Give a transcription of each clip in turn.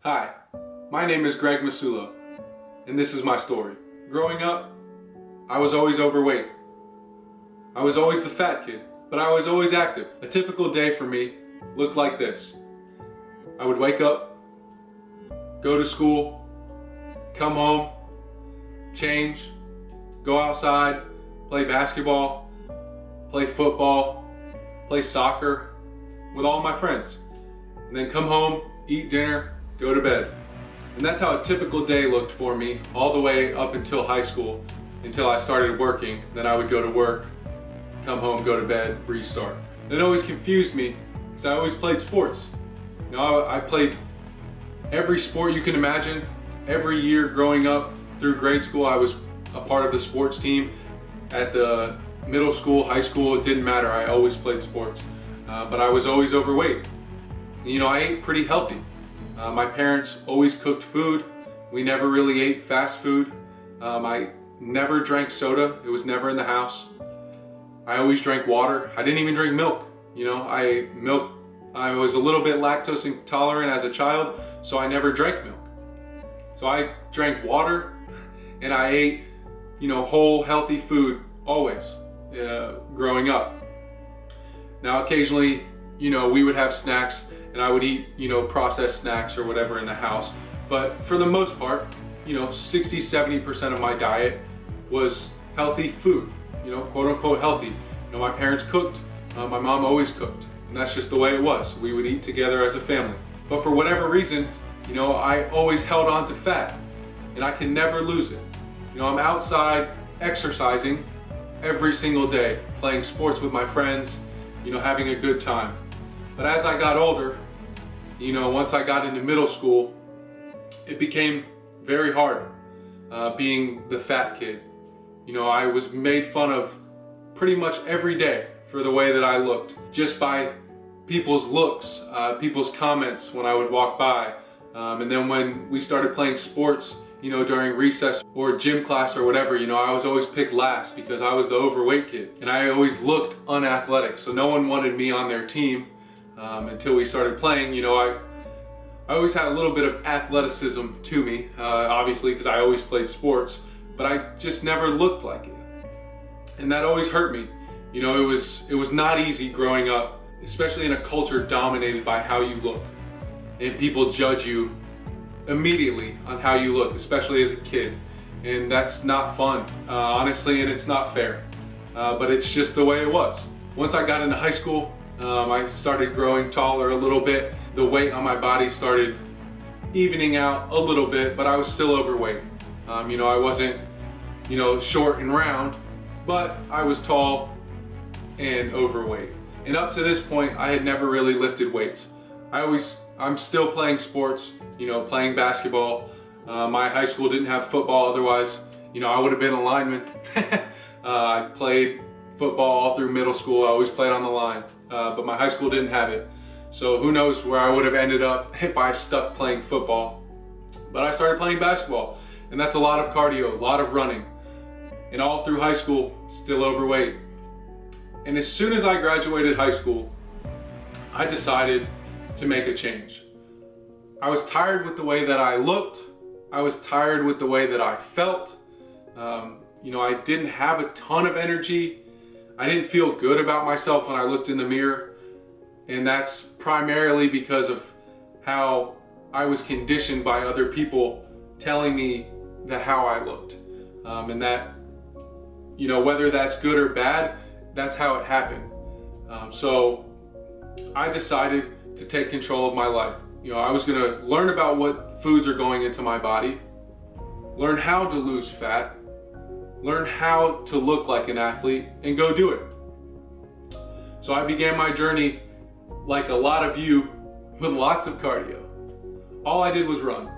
Hi, my name is Greg Masulo, and this is my story. Growing up, I was always overweight. I was always the fat kid, but I was always active. A typical day for me looked like this. I would wake up, go to school, come home, change, go outside, play basketball, play football, play soccer with all my friends, and then come home, eat dinner, go to bed. And that's how a typical day looked for me all the way up until high school, until I started working. Then I would go to work, come home, go to bed, restart. And it always confused me because I always played sports. You know, I played every sport you can imagine. Every year growing up through grade school, I was a part of the sports team. At the middle school, high school, it didn't matter. I always played sports. But I was always overweight. You know, I ate pretty healthy. My parents always cooked food. We never really ate fast food. I never drank soda. It was never in the house. I always drank water. I didn't even drink milk. You know, I was a little bit lactose intolerant as a child, so I never drank milk. So I drank water and I ate, you know, whole healthy food always growing up. Now occasionally, you know, we would have snacks and I would eat, you know, processed snacks or whatever in the house. But for the most part, you know, 60–70% of my diet was healthy food, you know, quote unquote healthy. You know, my parents cooked, my mom always cooked, and that's just the way it was. We would eat together as a family. But for whatever reason, you know, I always held on to fat and I can never lose it. You know, I'm outside exercising every single day, playing sports with my friends, you know, having a good time. But as I got older, you know, once I got into middle school, it became very hard being the fat kid. You know, I was made fun of pretty much every day for the way that I looked, just by people's looks, people's comments when I would walk by. And then when we started playing sports, you know, during recess or gym class or whatever, you know, I was always picked last because I was the overweight kid. And I always looked unathletic, so no one wanted me on their team. Until we started playing. You know, I always had a little bit of athleticism to me, obviously because I always played sports, but I just never looked like it. And that always hurt me. You know, it was not easy growing up, especially in a culture dominated by how you look. And people judge you immediately on how you look, especially as a kid. And that's not fun, honestly, and it's not fair. But it's just the way it was. Once I got into high school, I started growing taller a little bit. The weight on my body started evening out a little bit, but I was still overweight. You know, I wasn't, you know, short and round, but I was tall and overweight. And up to this point, I had never really lifted weights. I'm still playing sports, you know, playing basketball. My high school didn't have football, otherwise, you know, I would have been a lineman. I played football all through middle school. I always played on the line. But my high school didn't have it. So who knows where I would have ended up if I stuck playing football. But I started playing basketball, and that's a lot of cardio, a lot of running. And all through high school, still overweight. And as soon as I graduated high school, I decided to make a change. I was tired with the way that I looked. I was tired with the way that I felt. You know, I didn't have a ton of energy. I didn't feel good about myself when I looked in the mirror, and that's primarily because of how I was conditioned by other people telling me how I looked, and that, you know, whether that's good or bad, that's how it happened. So I decided to take control of my life. You know, I was gonna learn about what foods are going into my body, learn how to lose fat, learn how to look like an athlete, and go do it. So I began my journey, like a lot of you, with lots of cardio. All I did was run.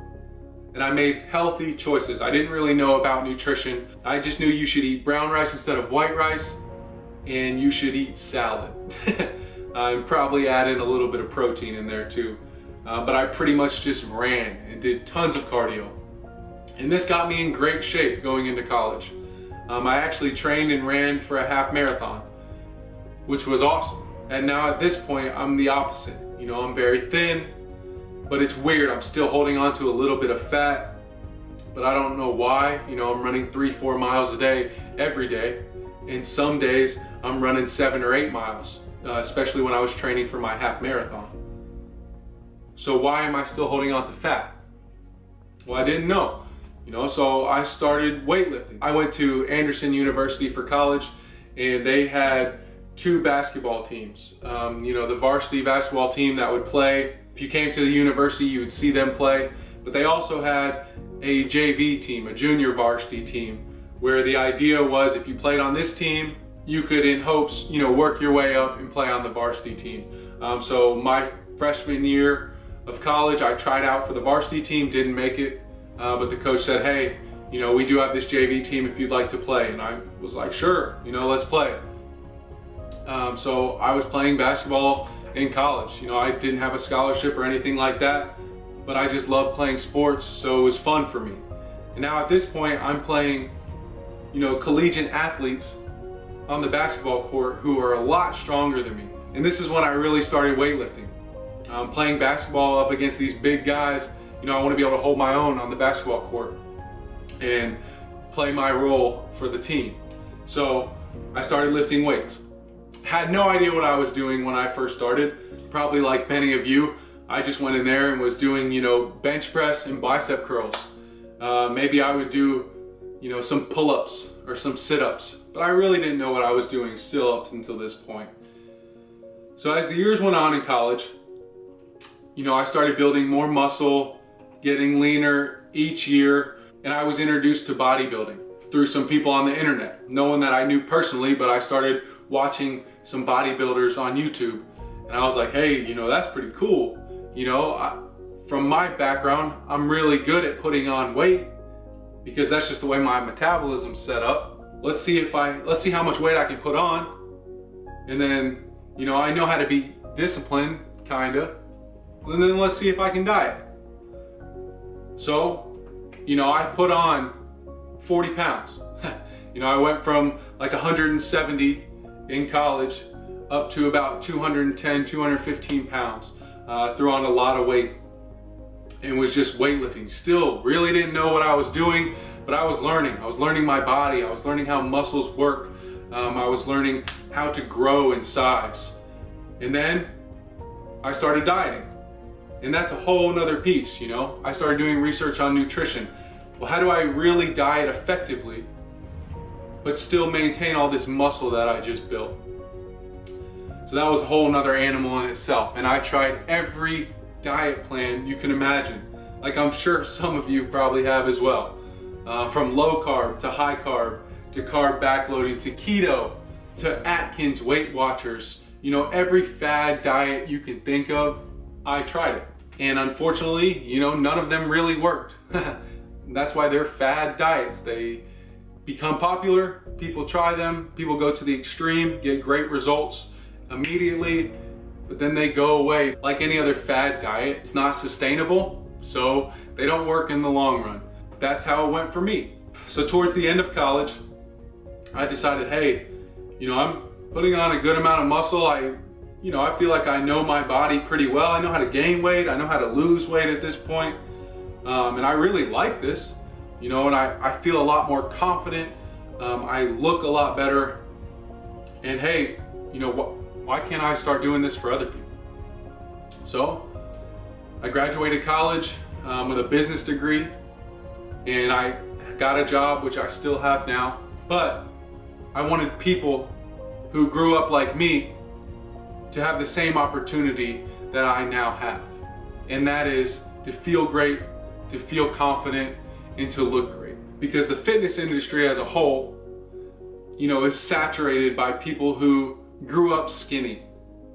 And I made healthy choices. I didn't really know about nutrition. I just knew you should eat brown rice instead of white rice, and you should eat salad. I'm probably adding a little bit of protein in there too. But I pretty much just ran and did tons of cardio. And this got me in great shape going into college. I actually trained and ran for a half marathon, which was awesome. And now at this point, I'm the opposite. You know, I'm very thin, but it's weird. I'm still holding on to a little bit of fat, but I don't know why. You know, I'm running 3-4 miles a day, every day. And some days I'm running 7 or 8 miles, especially when I was training for my half marathon. So why am I still holding on to fat? Well, I didn't know, you know, so I started weightlifting. I went to Anderson University for college, and they had 2 basketball teams. You know, the varsity basketball team that would play. If you came to the university, you would see them play. But they also had a JV team, a junior varsity team, where the idea was if you played on this team, you could, in hopes, you know, work your way up and play on the varsity team. So my freshman year of college, I tried out for the varsity team, didn't make it, but the coach said, hey, you know, we do have this JV team if you'd like to play. And I was like, sure, you know, let's play. So I was playing basketball in college. You know, I didn't have a scholarship or anything like that, but I just loved playing sports, so it was fun for me. And now at this point, I'm playing, you know, collegiate athletes on the basketball court who are a lot stronger than me. And this is when I really started weightlifting. Playing basketball up against these big guys, you know, I want to be able to hold my own on the basketball court and play my role for the team. So I started lifting weights. Had no idea what I was doing when I first started. Probably like many of you, I just went in there and was doing, you know, bench press and bicep curls. Maybe I would do, you know, some pull-ups or some sit-ups, but I really didn't know what I was doing still up until this point. So as the years went on in college, you know, I started building more muscle, getting leaner each year, and I was introduced to bodybuilding through some people on the internet. No one that I knew personally, but I started watching some bodybuilders on YouTube, and I was like, hey, you know, that's pretty cool. You know, from my background, I'm really good at putting on weight because that's just the way my metabolism's set up. Let's see how much weight I can put on, and then, you know, I know how to be disciplined, kinda. And then let's see if I can diet. So, you know, I put on 40 pounds. You know, I went from like 170 in college up to about 210, 215 pounds. Threw on a lot of weight and was just weightlifting. Still really didn't know what I was doing, but I was learning. I was learning my body. I was learning how muscles work. I was learning how to grow in size. And then I started dieting. And that's a whole nother piece, you know? I started doing research on nutrition. Well, how do I really diet effectively, but still maintain all this muscle that I just built? So that was a whole nother animal in itself. And I tried every diet plan you can imagine. Like I'm sure some of you probably have as well. From low carb to high carb, to carb backloading, to keto, to Atkins, Weight Watchers. You know, every fad diet you can think of, I tried it. And unfortunately, you know, none of them really worked. That's why they're fad diets. They become popular, people try them, people go to the extreme, get great results immediately, but then they go away. Like any other fad diet, it's not sustainable, so they don't work in the long run. That's how it went for me. So towards the end of college, I decided, hey, you know, I'm putting on a good amount of muscle. I feel like I know my body pretty well. I know how to gain weight. I know how to lose weight at this point. And I really like this, you know, and I feel a lot more confident. I look a lot better. And hey, you know, why can't I start doing this for other people? So I graduated college with a business degree, and I got a job, which I still have now. But I wanted people who grew up like me to have the same opportunity that I now have. And that is to feel great, to feel confident, and to look great. Because the fitness industry as a whole, you know, is saturated by people who grew up skinny,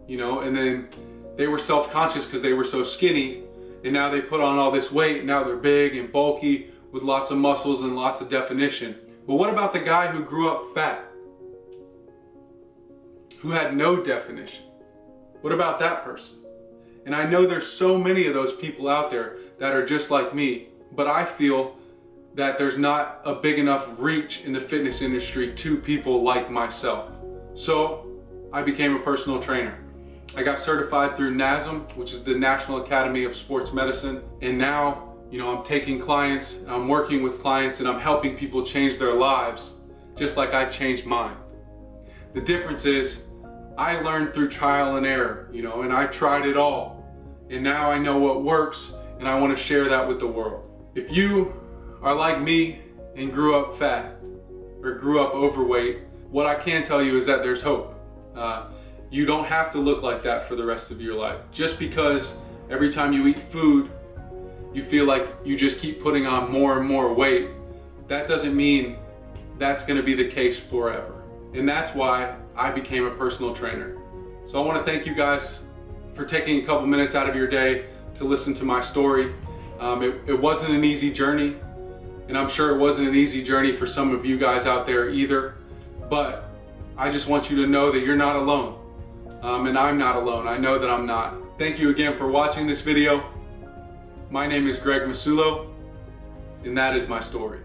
you know, and then they were self-conscious because they were so skinny, and now they put on all this weight, and now they're big and bulky with lots of muscles and lots of definition. But what about the guy who grew up fat, who had no definition? What about that person? And I know there's so many of those people out there that are just like me, but I feel that there's not a big enough reach in the fitness industry to people like myself. So I became a personal trainer. I got certified through NASM, which is the National Academy of Sports Medicine. And now, I'm taking clients, I'm working with clients, and I'm helping people change their lives just like I changed mine. The difference is I learned through trial and error, and I tried it all. And now I know what works, and I want to share that with the world. If you are like me and grew up fat or grew up overweight, what I can tell you is that there's hope. You don't have to look like that for the rest of your life. Just because every time you eat food, you feel like you just keep putting on more and more weight, that doesn't mean that's going to be the case forever. And that's why I became a personal trainer. So I want to thank you guys for taking a couple minutes out of your day to listen to my story. It wasn't an easy journey, and I'm sure it wasn't an easy journey for some of you guys out there either, but I just want you to know that you're not alone. And I'm not alone. I know that I'm not. Thank you again for watching this video. My name is Greg Masulo, and that is my story.